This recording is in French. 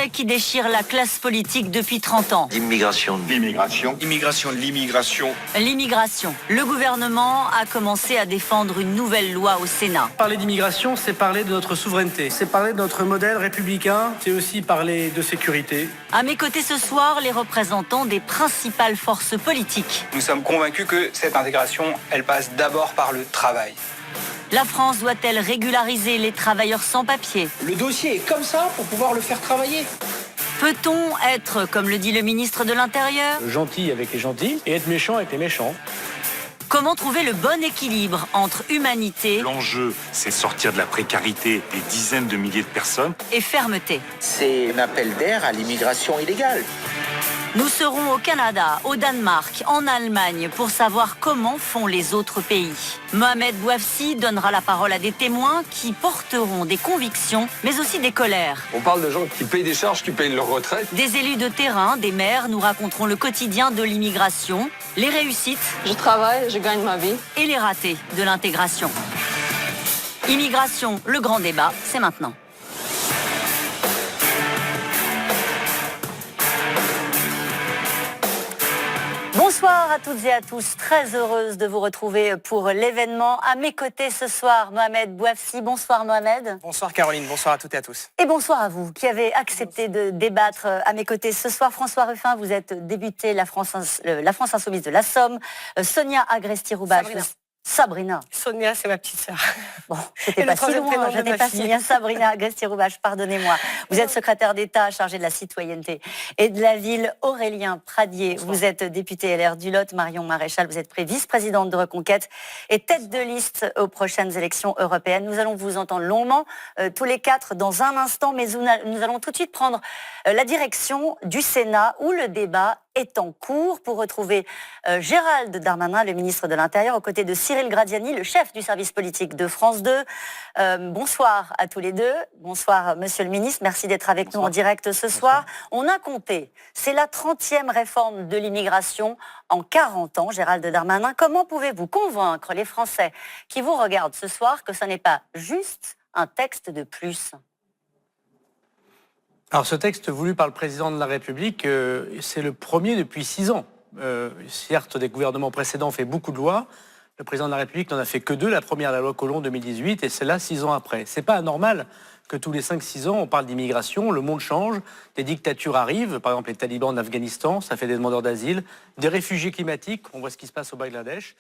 sujet qui déchire la classe politique depuis 30 ans. L'immigration. L'immigration. Immigration, l'immigration. L'immigration. Le gouvernement a commencé à défendre une nouvelle loi au Sénat. Parler d'immigration, c'est parler de notre souveraineté, c'est parler de notre modèle républicain, c'est aussi parler de sécurité. À mes côtés ce soir, les représentants des principales forces politiques. Nous sommes convaincus que cette intégration, elle passe d'abord par le travail. La France doit-elle régulariser les travailleurs sans papier? Le dossier est comme ça pour pouvoir le faire travailler. Peut-on être, comme le dit le ministre de l'Intérieur, Gentil avec les gentils et être méchant avec les méchants. comment trouver le bon équilibre entre humanité L'enjeu, c'est sortir de la précarité des dizaines de milliers de personnes. et fermeté? C'est un appel d'air à l'immigration illégale. Nous serons au Canada, au Danemark, en Allemagne pour savoir comment font les autres pays. Mohamed Bouafsi donnera la parole à des témoins qui porteront des convictions, mais aussi des colères. On parle de gens qui payent des charges, qui payent leur retraite. Des élus de terrain, des maires nous raconteront le quotidien de l'immigration, les réussites Je travaille, je gagne ma vie. et les ratés de l'intégration. Immigration, le grand débat, c'est maintenant. Bonsoir à toutes et à tous, très heureuse de vous retrouver pour l'événement. À mes côtés ce soir, Mohamed Bouafsi. Bonsoir Mohamed. Bonsoir Caroline, bonsoir à toutes et à tous. Et bonsoir à vous qui avez accepté de débattre à mes côtés ce soir. François Ruffin, vous êtes député La France Insoumise de la Somme. Sonia Agresti-Roubache. Sabrina. Sonia, c'est ma petite sœur. Bon, j'étais pas si loin, j'étais pas si bien. Sabrina Agresti-Roubache, pardonnez-moi. Vous êtes secrétaire d'État chargée de la citoyenneté et de la ville. Aurélien Pradier, vous êtes député LR du Lot. Marion Maréchal, vous êtes vice-présidente de Reconquête et tête de liste aux prochaines élections européennes. Nous allons vous entendre longuement, tous les quatre, dans un instant, mais nous allons tout de suite prendre la direction du Sénat où le débat est en cours pour retrouver Gérald Darmanin, le ministre de l'Intérieur, aux côtés de Cyril Gradiani, le chef du service politique de France 2. Bonsoir à tous les deux. Bonsoir, monsieur le ministre. Merci d'être avec nous en direct ce soir. On a compté. C'est la 30e réforme de l'immigration en 40 ans, Gérald Darmanin. Comment pouvez-vous convaincre les Français qui vous regardent ce soir que ce n'est pas juste un texte de plus ? Alors ce texte voulu par le président de la République, c'est le premier depuis 6 ans. Certes, des gouvernements précédents ont fait beaucoup de lois. Le président de la République n'en a fait que 2. La première, la loi Collomb 2018, et celle-là 6 ans après. C'est pas anormal que tous les 5-6 ans, on parle d'immigration, le monde change, des dictatures arrivent, par exemple les talibans en Afghanistan, ça fait des demandeurs d'asile, des réfugiés climatiques, on voit ce qui se passe au Bangladesh.